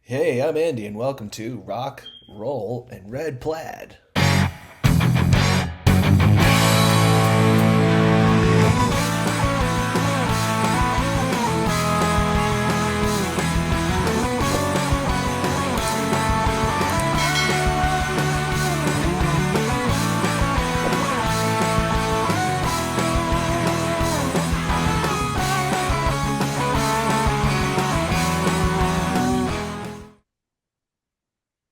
Hey, I'm Andy, and welcome to Rock, Roll, and Red Plaid.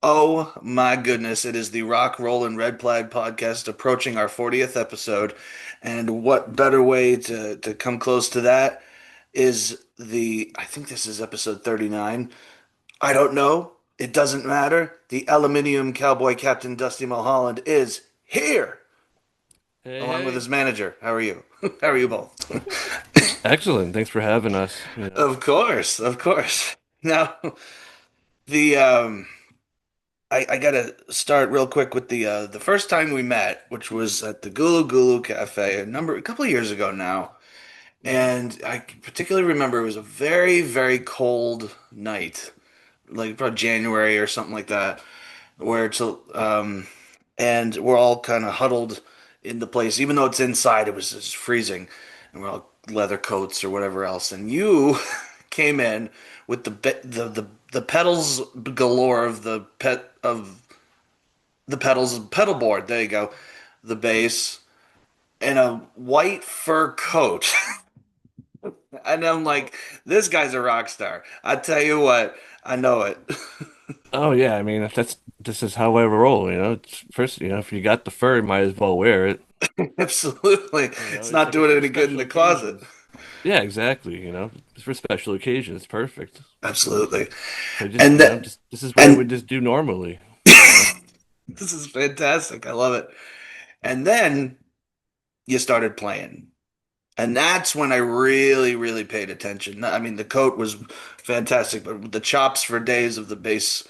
Oh my goodness, it is the Rock, Roll, and Red Plaid podcast approaching our 40th episode. And what better way to come close to that is I think this is episode 39. I don't know. It doesn't matter. The Aluminium Cowboy Captain Dusty Mulholland is here, Hey, along with his hey. manager. How are you? How are you both? Excellent. Thanks for having us. Of course, of course. Now, the I gotta start real quick with the first time we met, which was at the Gulu Gulu Cafe a couple of years ago now. And I particularly remember it was a very, very cold night, like probably January or something like that, where and we're all kind of huddled in the place, even though it's inside, it was just freezing, and we're all leather coats or whatever else. And you came in with the pedals galore of the pedal board. There you go, the bass and a white fur coat. And I'm Oh, like, this guy's a rock star. I tell you what, I know it. oh yeah. I mean, if this is how I roll. It's first, if you got the fur, you might as well wear it. Absolutely. It's It's not like it's doing for any good in special the closet. occasions. Yeah, exactly. It's for special occasions. It's perfect. Absolutely. So just, And that just this is what I and would just do normally. You know. this is fantastic. I love it. And then you started playing. And that's when I really, really paid attention. I mean, the coat was fantastic, but the chops for days of the bass,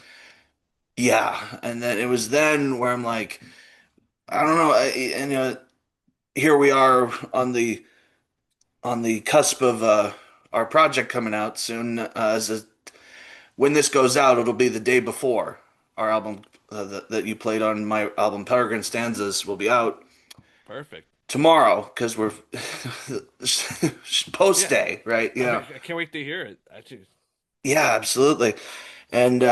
yeah. And then it was then where I'm like, I don't know, and here we are on the cusp of our project coming out soon. When this goes out, it'll be the day before our album that you played on my album, Peregrine Stanzas, will be out Perfect. tomorrow because we're post Yeah. day, right? Yeah. I can't wait to hear it. Actually, Yeah, absolutely. And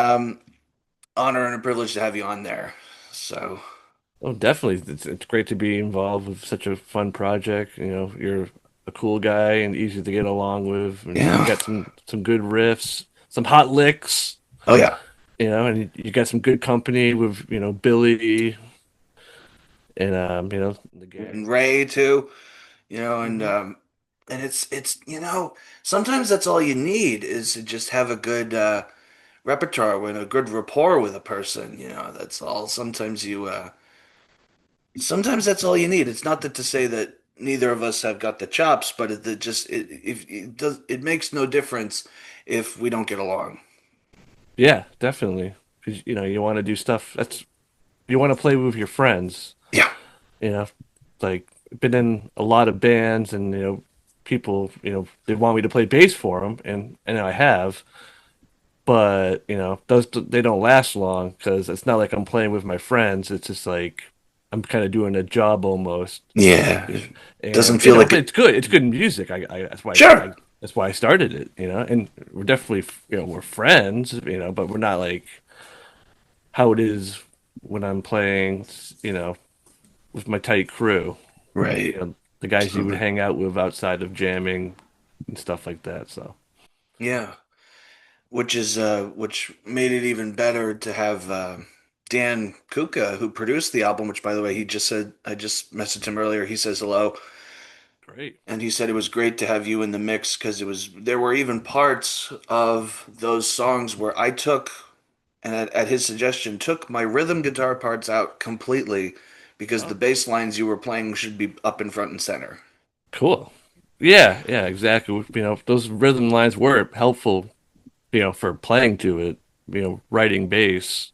honor and a privilege to have you on there. So, oh, definitely. It's great to be involved with such a fun project. You're a cool guy and easy to get along with, and you yeah. got some good riffs, some hot licks, Oh, yeah. and you got some good company with, Billy and the gang. And Ray, too, Hmm. and sometimes that's all you need is to just have a good repertoire with a good rapport with a person. That's all. Sometimes that's all you need. It's not that to say that neither of us have got the chops, but it makes no difference if we don't get along. Yeah, definitely. Because you want to do stuff you want to play with your friends. Yeah. You know, like been in a lot of bands, and people they want me to play bass for them, and I have. But those they don't last long because it's not like I'm playing with my friends. It's just like I'm kind of doing a job almost. Yeah. Doesn't And feel like but it. it's good. It's good music. Sure. That's why I started it. And we're definitely we're friends. But we're not like how it is when I'm playing. With my tight crew. Right. The guys you would Absolutely. hang out with outside of jamming and stuff like that. So Yeah. Which made it even better to have Dan Kuka, who produced the album, which by the way, he just said I just messaged him earlier. He says hello. great. And he said it was great to have you in the mix because there were even parts of those songs where I took and at his suggestion took my rhythm guitar parts out completely because the Oh, bass lines you were playing should be up in front and center. cool. Yeah, yeah, exactly. Those rhythm lines were helpful, for playing to it, writing bass,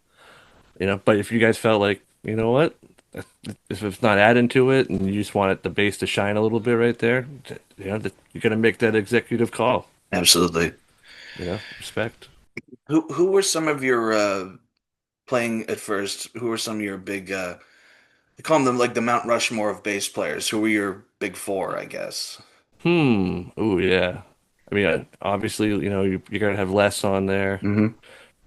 but if you guys felt like, you know what, if it's not adding to it and you just want the bass to shine a little bit right there, you're gonna make that executive call, Absolutely. respect. Who were some of your playing at first? Who were some of your big they call them like the Mount Rushmore of bass players. Who were your big four, I guess? Oh yeah. I mean, obviously, you gotta have Les on there. Hmm.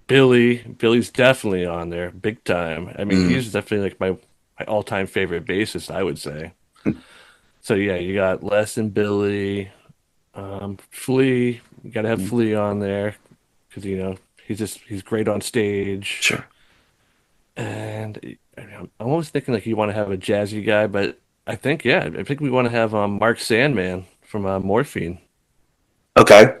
Billy's definitely on there, big time. I mean, Mm. he's definitely like my all-time favorite bassist, I would say. So yeah, you got Les and Billy, Flea. You gotta have Flea on there because he's great on stage. Sure. And I'm always thinking like you want to have a jazzy guy, but I think we want to have Mark Sandman from Morphine. Okay.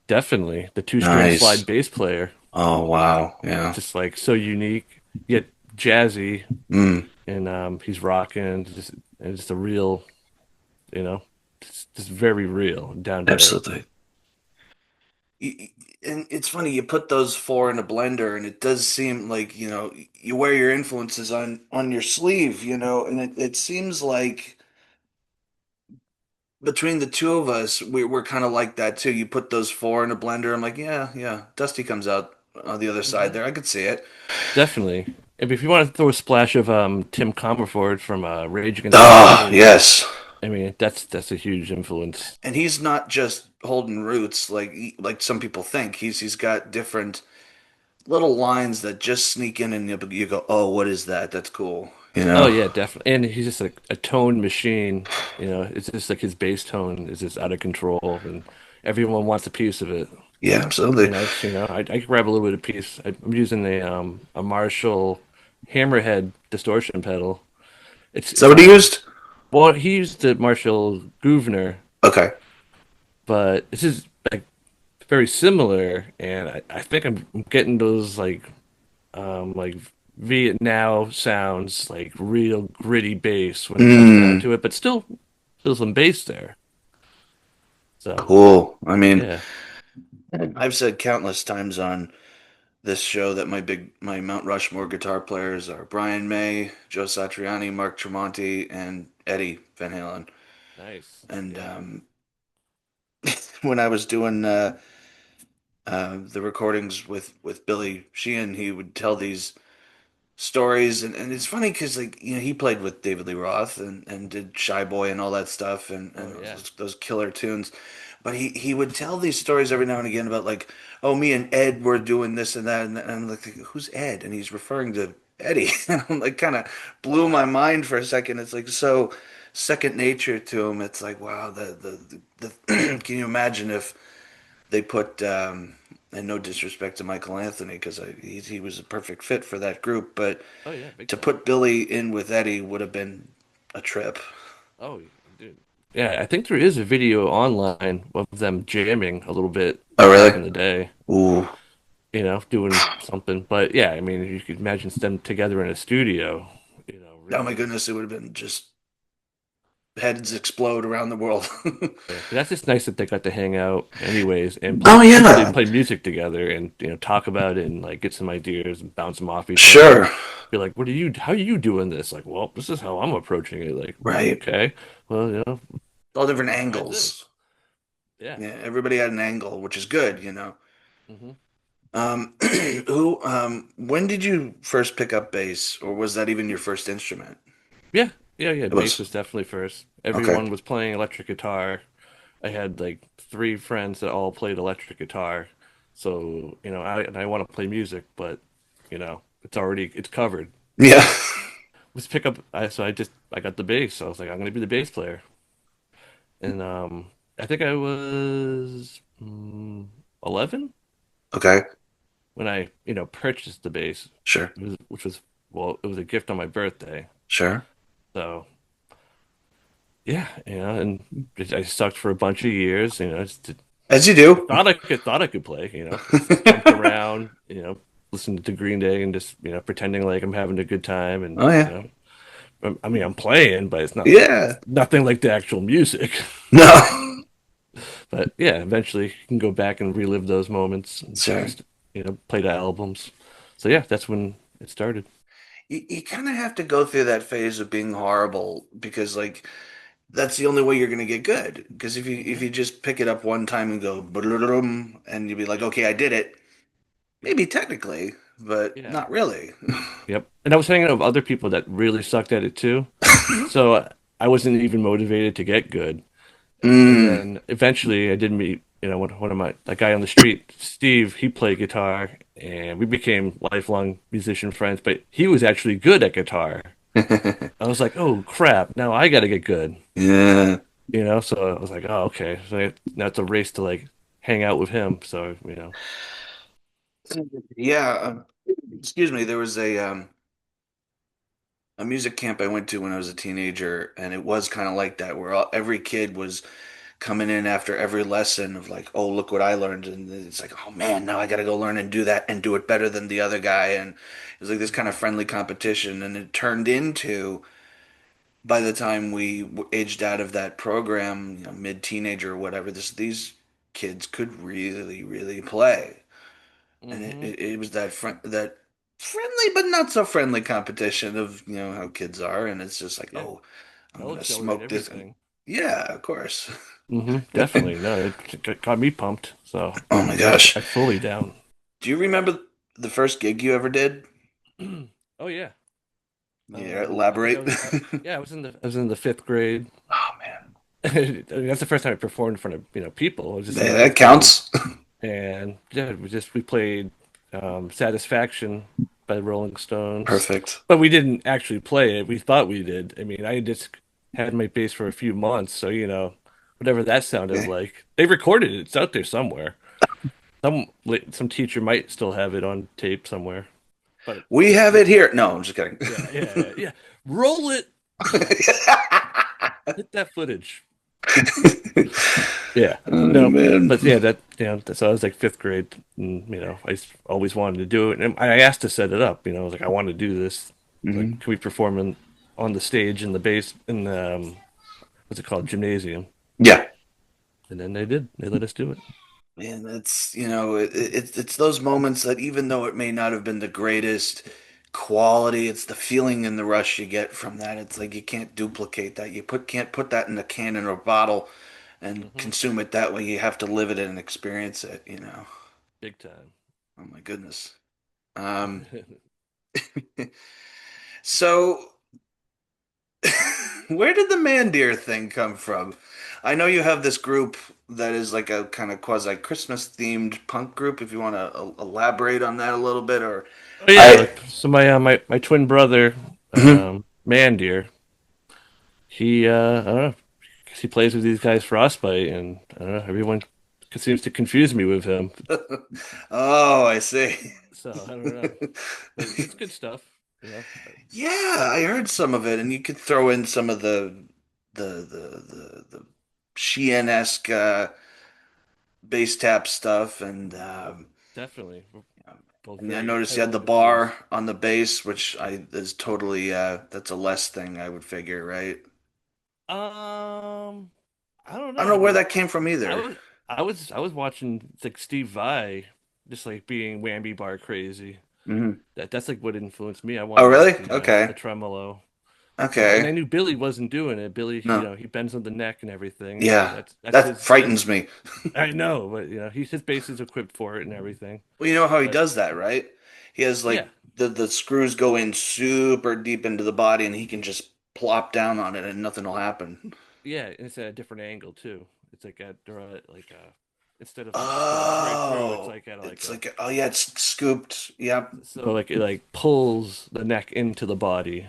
Definitely the two-string Nice. slide bass player. Oh wow. Yeah. Just like so unique yet jazzy, Mm. and he's rocking just a real, you know, just very real, down to earth. Absolutely. And it's funny, you put those four in a blender, and it does seem like, you wear your influences on your sleeve, and it seems like between the two of us, we're kind of like that too. You put those four in a blender, I'm like, yeah, yeah. Dusty comes out on the other side Hmm. there. I could see it. Definitely. If you want to throw a splash of Tim Comerford from Rage Against the Oh, Machine, yes. I mean that's a huge influence. And he's not just holding roots like some people think. He's got different little lines that just sneak in, and you go, "Oh, what is that? That's cool." You Oh know? yeah, definitely. And he's just like a tone machine. It's just like his bass tone is just out of control, and everyone wants a piece of it. Yeah, absolutely. I grab a little bit of piece. I'm using a Marshall Hammerhead distortion pedal. It's Is that it's what he used? well, he used the Marshall Grosvenor, Okay. but this is like very similar, and I think I'm getting those like Vietnam sounds, like real gritty bass when it comes down Mm, to it, but still some bass there. So cool. I mean, yeah, I've said countless times on this show that my Mount Rushmore guitar players are Brian May, Joe Satriani, Mark Tremonti, and Eddie Van Halen. nice. And Yeah. when I was doing the recordings with Billy Sheehan, he would tell these stories, and it's funny because like he played with David Lee Roth and did Shy Boy and all that stuff Oh and yeah. those killer tunes, but he would tell these stories every now and again about like, oh, me and Ed were doing this and that, and I'm like, who's Ed? And he's referring to Eddie. And I'm like, kind of blew my mind for a second. It's like so second nature to him. It's like, wow, the can you imagine if they put and no disrespect to Michael Anthony because he was a perfect fit for that group, but Oh yeah, big to time. put Billy in with Eddie would have been a trip. Oh, dude. Yeah, I think there is a video online of them jamming a little bit Oh, back really? in the day, Ooh. doing something. But yeah, I mean, you could imagine them together in a studio, Oh my really. goodness, it would have been just heads explode around the world. Yeah, but that's just nice that they got to hang out anyways and Oh basically yeah, play music together and talk about it and like get some ideas and bounce them off each other. sure. Be like, how are you doing this? Like, well, this is how I'm approaching it. Like, Right. okay, well, All different try this. angles. Yeah. Yeah, everybody had an angle, which is good. Hmm. When did you first pick up bass, or was that even your first instrument? Yeah, yeah. It Bass was. was definitely first. Okay. Everyone was playing electric guitar. I had like three friends that all played electric guitar. So, I want to play music, but it's covered. Yeah. Let's pick up so I got the bass. So I was like, I'm gonna be the bass player. And I think I was 11 Okay. when I, purchased the bass. Sure. Which was well, it was a gift on my birthday. Sure. So yeah, and I sucked for a bunch of years. As you I do. thought I could play. Just jumped around. Listened to Green Day and just pretending like I'm having a good time. And Oh yeah. I mean I'm playing, but it's Yeah. nothing like the actual music. No. But yeah, eventually you can go back and relive those moments and Sure. just play the albums. So yeah, that's when it started. You kind of have to go through that phase of being horrible because like that's the only way you're gonna get good. Because if you Hmm. just pick it up one time and go "Ba-da-da-dum," and you'd be like, okay, I did it. maybe technically, but Yeah. not really. Yep. And I was hanging out with other people that really sucked at it too. So I wasn't even motivated to get good. And Mm. then eventually I did meet, one of my, that guy on the street, Steve, he played guitar and we became lifelong musician friends, but he was actually good at guitar. I was like, oh crap, now I got to get good, Yeah. So I was like, oh, okay. So now it's a race to like hang out with him. So, Yeah. Excuse me. There was a music camp I went to when I was a teenager, and it was kind of like that, where every kid was coming in after every lesson of like, oh, look what I learned, and it's like, oh man, now I got to go learn and do that and do it better than the other guy, and it was like this kind of friendly competition, and it turned into by the time we aged out of that program, mid-teenager or whatever, these kids could really, really play. And it, hmm it, it was that friendly but not so friendly competition of, how kids are. And it's just like, yeah, oh, I'm they'll gonna accelerate smoke this. And everything. yeah, of course. Definitely. No, it got me pumped. So Oh my I gosh. fully down. Do you remember the first gig you ever did? Oh yeah. Yeah, I think elaborate. yeah, I was in the fifth grade. Oh man. I mean, that's the first time I performed in front of, people. I was just in Yeah, that fifth grade. counts. And yeah, we played Satisfaction by the Rolling Stones. Perfect. But we didn't actually play it. We thought we did. I mean, I just had my bass for a few months, so whatever that sounded like. They recorded it. It's out there somewhere. Some teacher might still have it on tape somewhere. But We have it here. No, I'm just kidding. yeah. Roll it. Hit that footage. Yeah. Oh No. man. But yeah, so I was like fifth grade, and always wanted to do it. And I asked to set it up. I was like, I want to do this. Like, Hmm. can we perform on the stage in the base in the what's it called, gymnasium? Yeah. And then they did. They let us do it. And it's, it's those moments that even though it may not have been the greatest quality, it's the feeling and the rush you get from that. It's like you can't duplicate that. Can't put that in a can or a bottle and hmm consume it that way. You have to live it and experience it. Big time. Oh my goodness. Um, so where did the Mandeer thing come from? I know you have this group that is like a kind of quasi Christmas themed punk group. If you want to elaborate on that a little bit, or Oh yeah, I. like so my twin brother, Mhm. Mandeer, I don't know, he plays with these guys Frostbite, and I don't know, everyone seems to confuse me with him. Oh, I see. So I don't know, but it's good stuff, you know. Yeah, I heard some of it, and you could throw in some of the Sheehan-esque bass tap stuff, Definitely, we're both and I very noticed you had pedal the infused. bar on the bass, which I is totally that's a less thing I would figure, right? Um, I don't I know. don't know I where mean, that came from I either. was I was watching like Steve Vai, just like being whammy bar crazy. Hmm. That's like what influenced me. I Oh, wanted really? like the Okay. tremolo. And I Okay. knew Billy wasn't doing it. Billy, No. he bends on the neck and everything, and Yeah. that's That his frightens me. I know, but his bass is equipped for it and everything. Well, you know how he But does that, right? He has yeah, like the screws go in super deep into the body, and he can just plop down on it, and nothing will happen. yeah, and it's at a different angle too. It's like instead of like going straight through, it's Oh, like at like it's a like, oh yeah, it's scooped. Yep. so like it like pulls the neck into the body.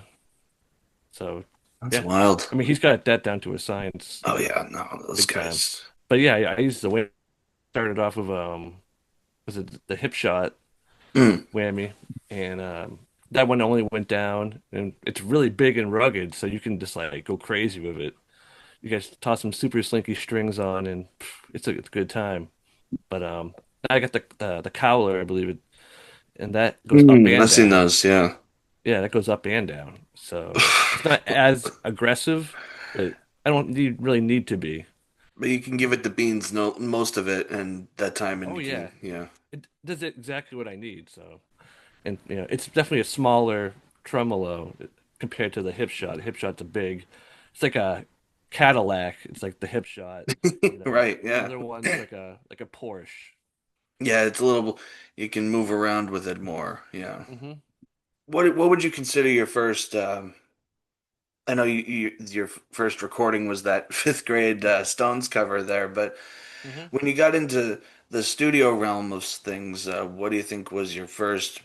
So That's yeah, wild. I mean he's got that down to a science, Oh yeah, no, those big time. guys. But yeah, I used to started off with was it the hip shot Mm. whammy, and that one only went down, and it's really big and rugged, so you can just like go crazy with it. You guys toss some super slinky strings on, and it's a good time. But I got the cowler, I believe it, and that goes up Mm, and I've seen down. those. Yeah. Yeah, that goes up and down. So it's not as aggressive, but I don't really need to be. But you can give it the beans, no, most of it, and that time, and Oh you yeah, can, yeah. it does exactly what I need. So, and it's definitely a smaller tremolo compared to the hip shot. The hip shot's a big. It's like a Cadillac. It's like the hip shot. Right. The Yeah. other one's like a Porsche. Yeah, it's a little, you can move around with it more. Yeah. Hmm. What would you consider your first? I know your first recording was that fifth grade Stones cover there, but Hmm. when you got into the studio realm of things, what do you think was your first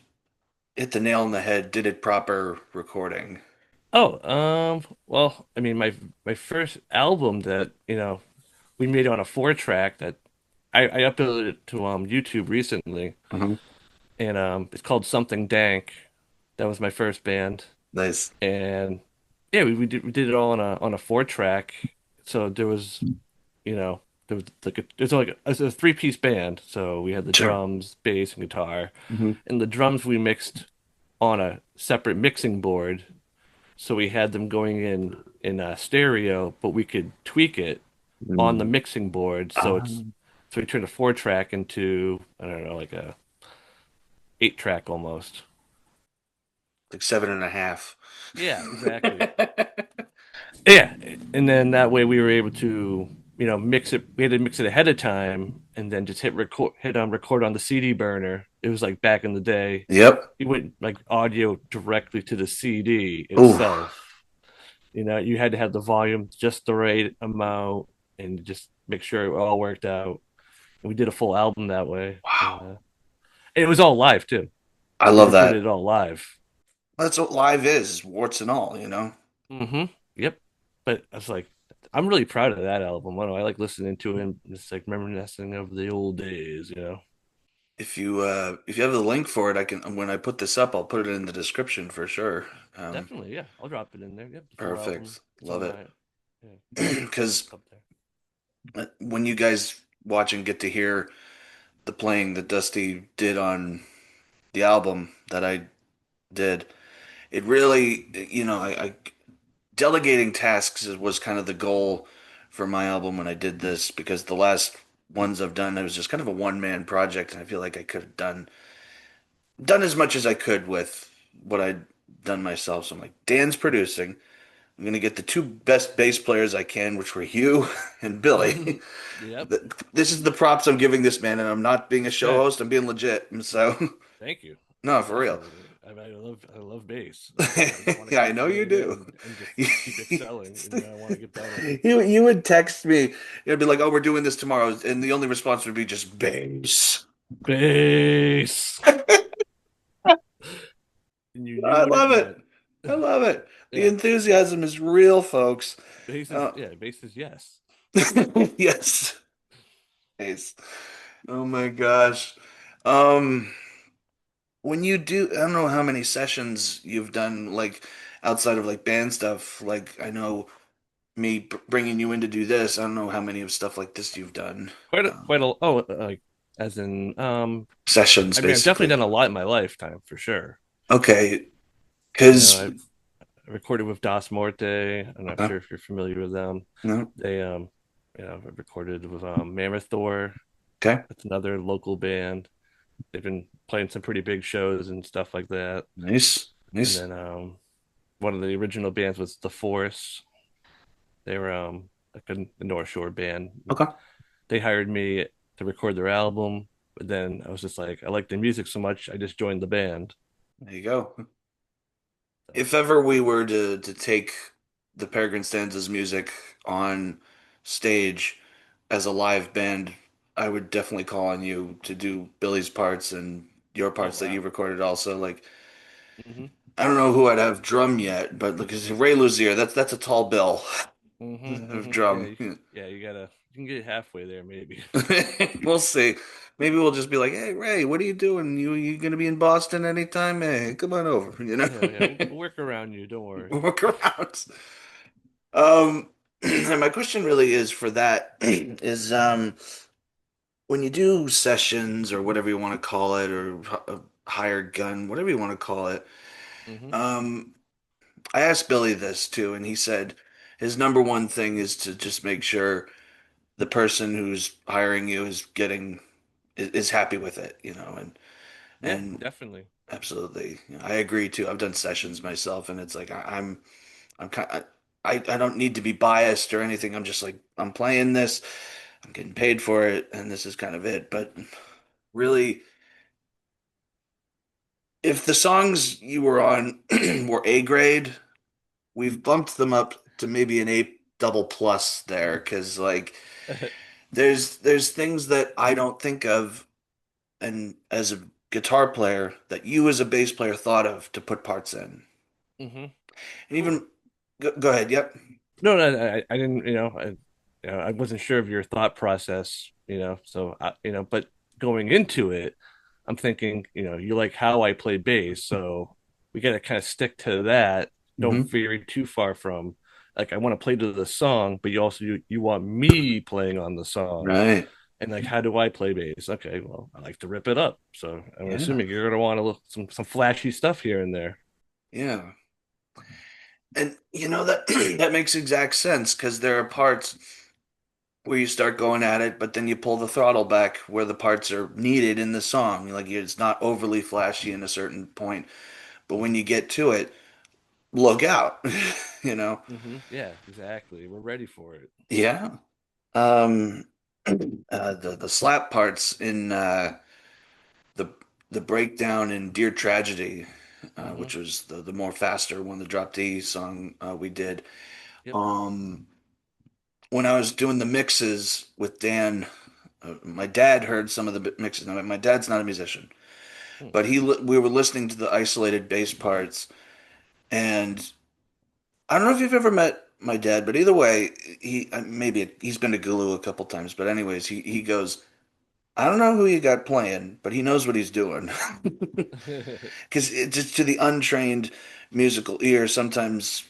hit the nail on the head, did it proper recording? Oh, well, I mean, my first album that we made on a 4 track that I uploaded it to YouTube recently, Hmm. and it's called Something Dank. That was my first band, Nice. and yeah, we did it all on a 4 track. So there was there was like it's a 3-piece band. So we had the Sure. drums, bass, and guitar, Hmm. and the drums we mixed on a separate mixing board. So we had them going in stereo, but we could tweak it on the Mm. mixing board. So we turned a 4 track into, I don't know, like a 8 track almost. Like seven and a half. Yeah, exactly. Yeah, and then that way we were able to, mix it. We had to mix it ahead of time, and then just hit on record on the CD burner. It was like back in the day. Yep. You went like audio directly to the CD Ooh, itself. You had to have the volume just the right amount, and just make sure it all worked out. And we did a full album that way, wow. and it was all live too. I We love recorded that. it all live. That's what live is, warts and all, you know? Hmm. Yep. But I was like, I'm really proud of that album. I don't know, I like listening to it and it's like reminiscing of the old days. If you have the link for it, I can when I put this up, I'll put it in the description for sure. Definitely, yeah. I'll drop it in there. Yep, the full album. Perfect. It's Love on it. my yeah, Because it's up there. when you guys watch and get to hear the playing that Dusty did on the album that I did, it really, I delegating tasks was kind of the goal for my album when I did this because the last ones I've done, it was just kind of a one man project, and I feel like I could have done as much as I could with what I'd done myself. So I'm like, Dan's producing. I'm gonna get the two best bass players I can, which were you and Billy. Yep. This is the props I'm giving this man, and I'm not being a show Yeah. host. I'm being legit. So, Thank you. no, for real. Definitely. I love bass. I just want to Yeah, I keep know you playing it do. and just keep excelling. I want to get better. You would text me. You'd be like, "Oh, we're doing this tomorrow," and the only response would be just bass. Bass. And you knew I what it love it. meant. I love it. The Yeah. enthusiasm is real, folks. Bass is Uh, yeah, bass is yes. yes. Bass. Oh my gosh. Um, when you do, I don't know how many sessions you've done, like outside of like band stuff. Like I know me bringing you in to do this. I don't know how many of stuff like this you've done. Quite a oh like as in Sessions, I mean I've definitely basically. done a lot in my lifetime for sure. Okay, You know, because I've recorded with Das Morte. I'm not okay, sure if you're familiar with them. no, They I've recorded with Mammoth Thor. okay, That's another local band. They've been playing some pretty big shows and stuff like that. nice, And nice. then one of the original bands was The Force. They were like a North Shore band. Okay, They hired me to record their album, but then I was just like, I like the music so much, I just joined the band. there you go. So, If ever we were to take the Peregrine Stanzas music on stage as a live band, I would definitely call on you to do Billy's parts and your oh parts that you wow. recorded also. Like Hmm. I don't know who I'd have drum yet, but look, Ray Luzier, that's a tall bill of Yeah, drum. yeah, you can get halfway there maybe. We'll see. Maybe we'll just be like, "Hey, Ray, what are you doing? You gonna be in Boston anytime? Hey, come on over." You know, Yeah, we'll work around you. Don't worry. walk around. And my question really is for that is when you do sessions or whatever you want to call it, or a hired gun, whatever you want to call it. Hmm. Um, I asked Billy this too, and he said his number one thing is to just make sure the person who's hiring you is is happy with it, Yeah, and definitely. absolutely, I agree too. I've done sessions myself, and it's like I'm kind I don't need to be biased or anything. I'm just like I'm playing this, I'm getting paid for it, and this is kind of it. But really, if the songs you were on were A grade, we've bumped them up to maybe an A double plus there because like there's things that I don't think of and as a guitar player that you as a bass player thought of to put parts in. Hmm. And Well, even go ahead, yep. no, no, I didn't, I wasn't sure of your thought process, so but going into it, I'm thinking, you like how I play bass, so we got to kind of stick to that. Don't Hmm. vary too far from, like, I want to play to the song, but you want me playing on the song, Right. and like, how do I play bass? Okay, well, I like to rip it up, so I'm Yeah. assuming you're gonna want to look some flashy stuff here and there. Yeah. And you know that that makes exact sense because there are parts where you start going at it, but then you pull the throttle back where the parts are needed in the song. Like it's not overly flashy in a certain point, but when you get to it, look out, you know? Yeah, exactly. We're ready for it. Yeah. Um, the slap parts in the the breakdown in Dear Tragedy, Hmm. which was the more faster one, the Drop D song we did. Yep. Um, when I was doing the mixes with Dan, my dad heard some of the mixes. Now, my dad's not a musician, Hmm. but we were listening to the isolated bass parts, and I don't know if you've ever met my dad, but either way, he maybe he's been to Gulu a couple times, but anyways, he goes, I don't know who you got playing, but he knows what he's doing. Because just to the untrained musical ear, sometimes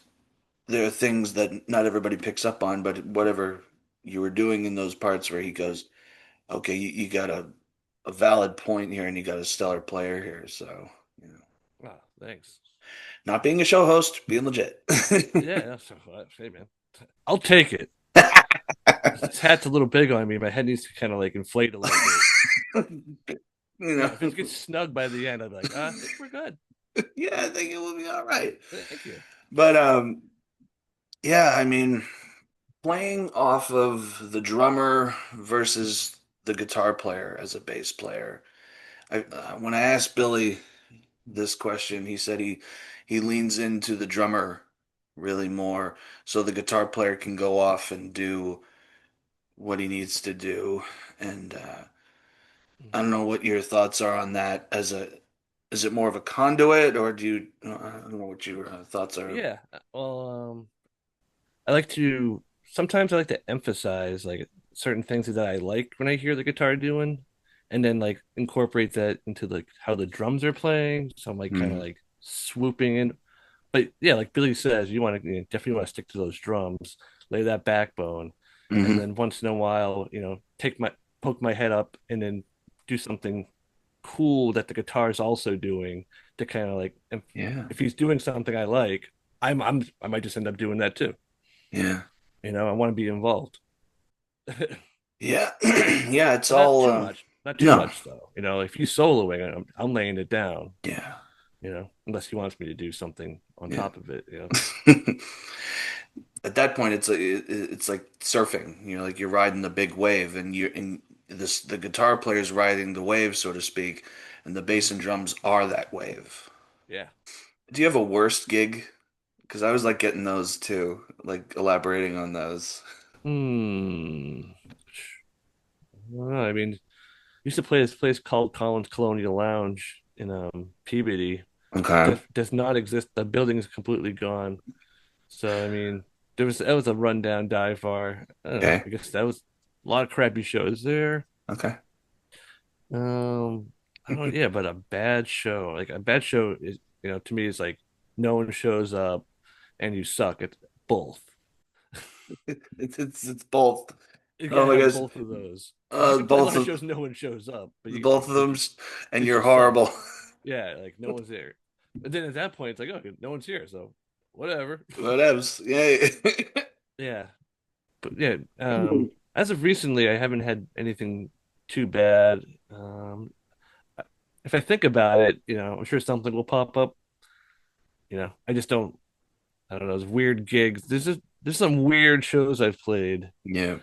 there are things that not everybody picks up on, but whatever you were doing in those parts where he goes, okay, you got a valid point here and you got a stellar player here. So, you know, Wow, thanks. not being a show host, being legit. Yeah, that's hey man. I'll take it. This hat's a little big on me. My head needs to kind of like inflate a little bit. You Yeah, know, if it gets snug by the end, I'd be like, I think we're good. yeah, I think it will be all right. Thank you. But yeah, I mean, playing off of the drummer versus the guitar player as a bass player. When I asked Billy this question, he said he leans into the drummer really more, so the guitar player can go off and do what he needs to do. And I don't Hmm. know what your thoughts are on that. Is it more of a conduit, or do you? I don't know what your thoughts are. Yeah. I like to sometimes I like to emphasize like certain things that I like when I hear the guitar doing, and then like incorporate that into like how the drums are playing. So I'm like kind of Mm-hmm. like swooping in. But yeah, like Billy says, definitely want to stick to those drums, lay that backbone, and Mm-hmm. then once in a while, poke my head up and then do something cool that the guitar is also doing to kind of like Yeah. if he's doing something I like, I might just end up doing that too. Yeah. I want to be involved. Yeah. Yeah. It's But not all. too much. Not too No. much though. If he's soloing, I'm laying it down, Yeah. unless he wants me to do something on Yeah. top of it. At that point, it's like surfing. You know, like you're riding the big wave, and the guitar player's riding the wave, so to speak, and the bass Mhm. and drums are that wave. Yeah. Do you have a worst gig? Because I was like getting those too, like elaborating on those. Hmm. Well, I mean, used to play this place called Collins Colonial Lounge in Peabody. Okay. Does not exist. The building is completely gone. So I mean, that was a rundown dive bar. I don't know. Okay. I guess that was a lot of crappy shows there. Okay. Um, I don't. Yeah, but a bad show. Like a bad show is, to me is like no one shows up and you suck. It's both. It's both. You Oh gotta my have gosh. both of those. Like you can play a Both lot of of shows, no one shows up, but both of them, and it you're just sucks. horrible. Yeah, like no one's there. But then at that point, it's like, okay, no one's here, so whatever. Whatevs. Yeah. Yeah, but yeah. As of recently, I haven't had anything too bad. If I think about it, I'm sure something will pop up. I just don't. I don't know. Those weird gigs. There's some weird shows I've played. Yeah.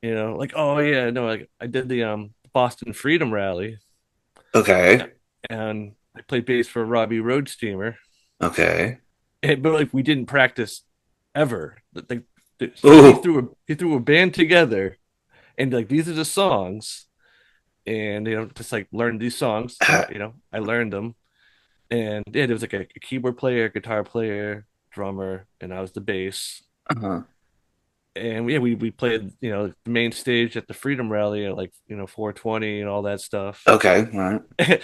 Like oh yeah, no, like I did the Boston Freedom Rally. Okay. and I played bass for Robbie Road Steamer. Okay. But like we didn't practice ever. So Ooh. he threw a band together, and like these are the songs, and just like learn these songs. So I learned them, and yeah, there was like a keyboard player, guitar player, drummer, and I was the bass. Uh-huh. And yeah, we played the main stage at the Freedom Rally at like 420 and all that stuff. Okay. All right.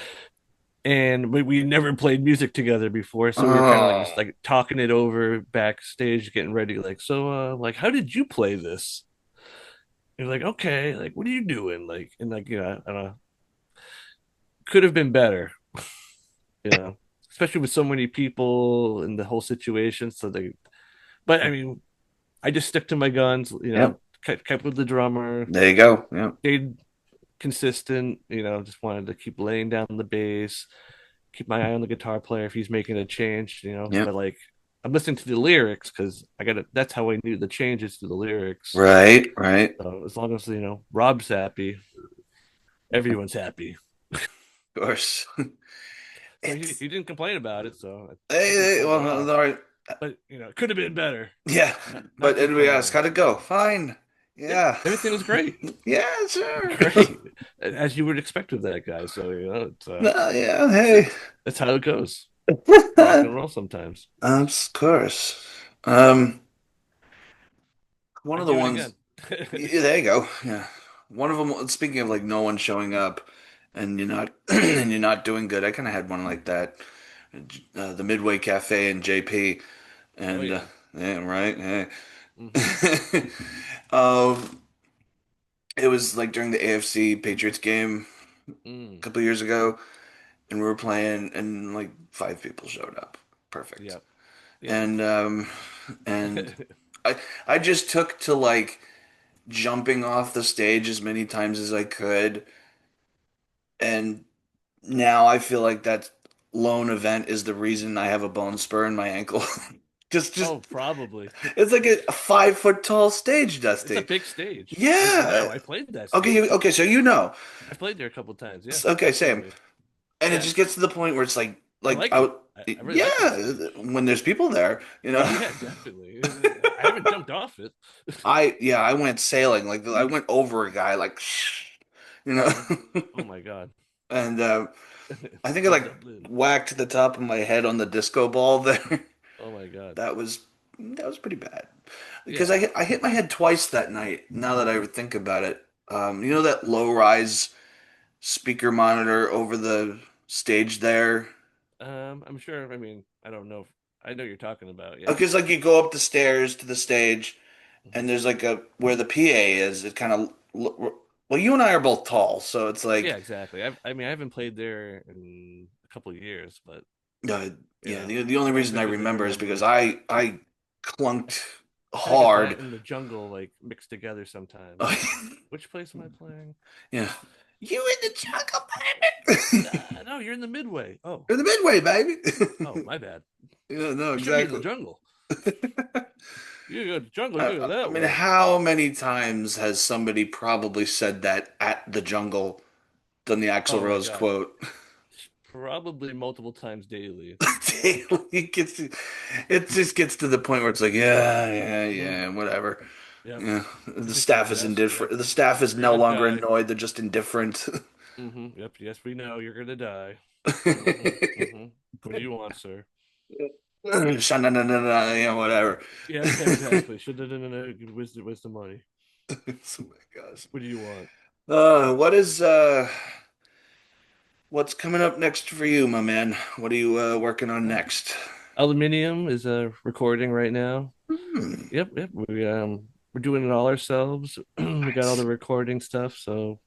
And we never played music together before, so we were kind of like just Oh. like talking it over backstage, getting ready. Like, so, like, how did you play this? You're like, okay, like, what are you doing? Like, and like, I don't know, could have been better, you know, especially with so many people and the whole situation. So they, but I mean, I just stick to my guns, Yep. kept with the drummer, There you go. Yep. stayed consistent, just wanted to keep laying down the bass, keep my eye on the guitar player if he's making a change, but Yep. like I'm listening to the lyrics because I got to that's how I knew the changes to the lyrics. Right. Right. So as long as Rob's happy, everyone's happy. Of course. So he, It's he didn't complain about it, so I hey, can hey, pull it well, off. all right. But it could have been better. Yeah. Not But too anybody else, far. how'd it go? Fine. Yeah, Yeah. everything was great. Yeah, sure. Great, as you would expect with that guy. So No, yeah, that's, hey. that's how it goes. Rock and roll sometimes. Of course. Um, one of I'd the do it ones, again. yeah, there you go. Yeah. One of them, speaking of like no one showing up and you're not and you're not doing good. I kind of had one like that. The Midway Cafe in JP Oh and yeah. yeah, right. Hmm. Yeah. um, it was like during the AFC Patriots game a Mm. couple years ago, and we were playing, and like five people showed up. Perfect. Yep. Yep. And and I I just took to like jumping off the stage as many times as I could, and now I feel like that lone event is the reason I have a bone spur in my ankle. Just Oh, probably. it's like a 5 foot tall stage, It's a Dusty. big stage. I Yeah. know. I played that Okay, stage. okay, so you know. I played there a couple times. Yeah, Okay, same. absolutely. And it Yeah, just gets to the point where it's I like like it. I really like that yeah, stage. when there's people there, you Oh know. yeah, definitely. I haven't jumped off it. I went sailing like I went over a guy like you know. Hmm. Oh my god. And I think I Full like Dublin. whacked the top of my head on the disco ball there. Oh my god. That was that was pretty bad because Yeah. I hit my head twice that night. Now that I would think about it, you know that low rise speaker monitor over the stage there. I'm sure. I mean, I don't know. I know what you're talking about. Yeah. Because like you go up the stairs to the stage, and Hmm. there's like a where the PA is. It kind of well, you and I are both tall, so it's Yeah, like exactly. I mean, I haven't played there in a couple of years, but uh, you yeah. know, The only I don't reason I vividly remember is because remember. I clunked I feel like it's hard. that and the jungle like mixed together sometimes. Which place am I playing? Yeah. You in the jungle, baby. No, you're in the midway. Oh, You're in the midway, baby. oh, my bad. Yeah, no, You should be in the exactly. jungle. You go to the jungle, you go I that mean, way. how many times has somebody probably said that at the jungle than the Axl Oh my Rose god. quote? Probably multiple times daily. Daily, it just gets to the point where it's like, yeah, yeah, Hmm. yeah, whatever. Yep. Yeah, the staff is Yes. Yep. indifferent. The staff is You're no gonna longer die. annoyed; they're just indifferent. Yep. Yes, we know you're gonna die. Hmm. What do you want, sir? Sha-na-na-na-na, yeah, whatever. Yeah, exactly. Should where's the money? Oh my gosh. What do you want? What is what's coming up next for you, my man? What are you working on Uh, next? Aluminium is recording right now. Hmm, Yep. We're doing it all ourselves. We got all the nice. recording stuff, so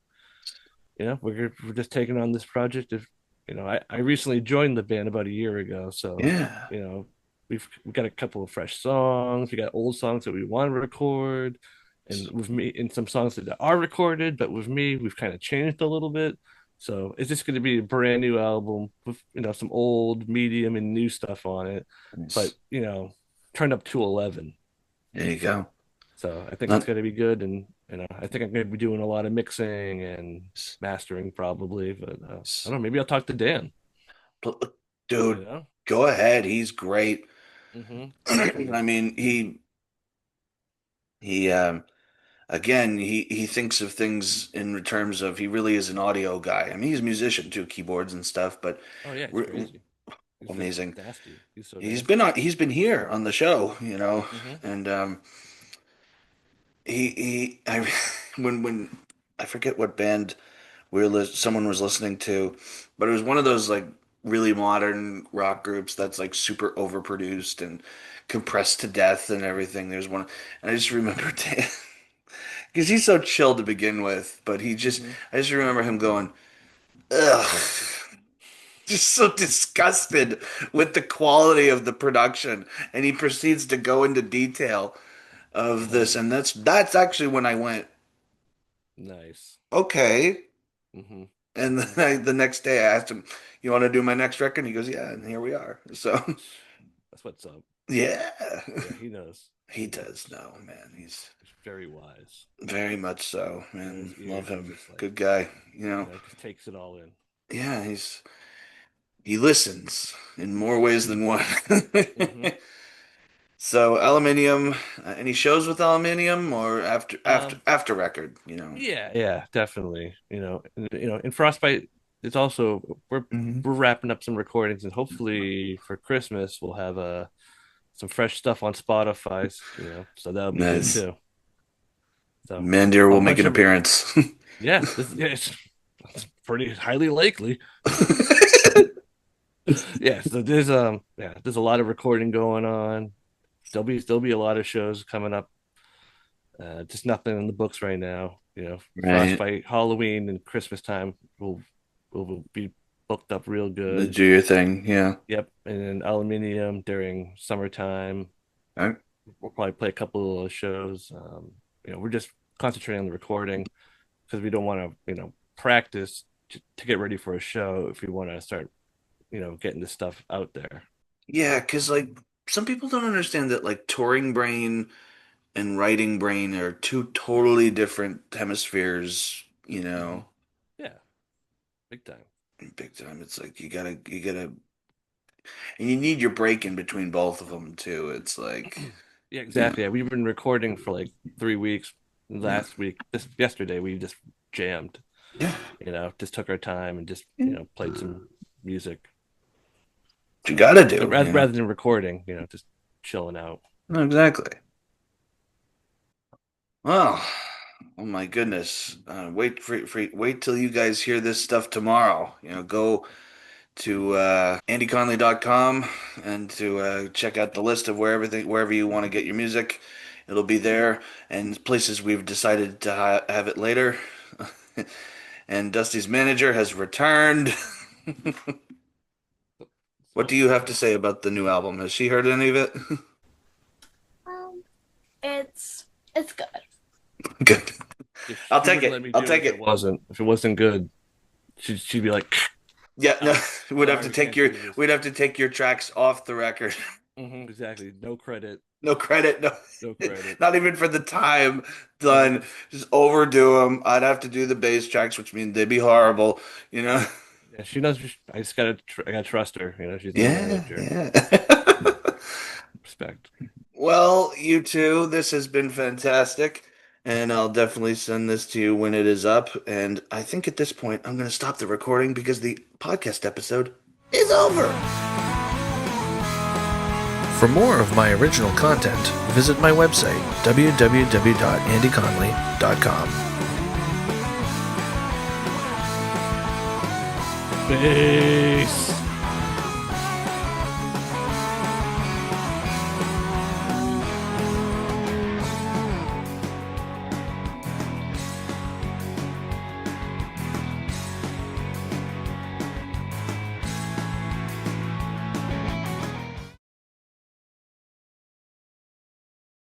we're just taking on this project. If I recently joined the band about a year ago, so Yeah. you know, we got a couple of fresh songs. We got old songs that we want to record, and with me, and some songs that are recorded, but with me, we've kind of changed a little bit. So it's just going to be a brand new album with some old, medium, and new stuff on it, but Nice. turned up to 11. There you go. So I think it's Not, going to be good, and I think I'm going to be doing a lot of mixing and mastering probably, but I don't know. Maybe I'll talk to Dan. You Dude, know. go ahead. He's great. Definitely. I mean, he again, he thinks of things in terms of he really is an audio guy. I mean, he's a musician too, keyboards and stuff, but Oh yeah, it's re crazy. He's just amazing. nasty. He's so nasty. He's been here on the show, Hmm. and he I when I forget what band someone was listening to, but it was one of those like really modern rock groups that's like super overproduced and compressed to death and everything. There's one, and I just remember because he's so chill to begin with, but Hmm. I just remember him going, ugh. Just so disgusted with the quality of the production, and he proceeds to go into detail of this, Hmm. and that's actually when I went, Nice. okay. Hmm. And then the next day I asked him, "You want to do my next record?" And he goes, "Yeah." And here we are. So That's what's up. yeah, Yeah, he knows. he He does knows. know, man. He's He's very wise. very much so, You know, man. his Love ears, he him. just like, Good guy. You know, just takes it all in. yeah. He listens in more ways than one. Hmm. So aluminium. Any shows with aluminium or Um, after record? yeah, definitely. In Frostbite, it's also Hmm. we're wrapping up some recordings, and hopefully for Christmas we'll have some fresh stuff on Spotify. So that'll be good Nice. too. So Mandir a will make bunch an of appearance. it's pretty highly likely. Yeah, so there's a lot of recording going on. There'll be a lot of shows coming up. Just nothing in the books right now. Right. Frostbite, Halloween, and Christmas time will be booked up real good. Do your thing. Yeah. Yep, and then Aluminium during summertime. All right. We'll probably play a couple of shows. We're just concentrating on the recording because we don't want to, practice to get ready for a show if we want to start, getting this stuff out there. Yeah, because like some people don't understand that like touring brain and writing brain are two totally different hemispheres, Hmm. Yeah, big time. big time. It's like and you need your break in between both of them too. It's like, Yeah, you know, exactly. Yeah, we've been recording for like 3 weeks. yeah, Last week, yesterday, we just jammed. yeah, Just took our time and just yeah. played some music. What you gotta do, Rather than recording, just chilling out. No, exactly. Well, oh my goodness. Wait till you guys hear this stuff tomorrow. Go to andyconley.com and to check out the list of wherever you want to get your music. It'll be there, and places we've decided to have it later. And Dusty's manager has returned. What do So you have to say about the new album? Has she heard any of it? Um, it's good. Good. if I'll she take wouldn't let it. me I'll do it take it. if it wasn't good, she'd be like, Yeah, no, "Oh, sorry, we can't do this." we'd have to take your tracks off the record. Exactly. No credit. No credit, no, No credit. not even for the time Hmm. done. Just overdo them. I'd have to do the bass tracks, which means they'd be horrible, you know? Yeah, she knows. I just I gotta trust her. She's my Yeah, manager. yeah. Respect. Well, you two, this has been fantastic, and I'll definitely send this to you when it is up. And I think at this point, I'm going to stop the recording because the podcast episode is over. For more of my original content, visit my website, www.andyconley.com. Peace.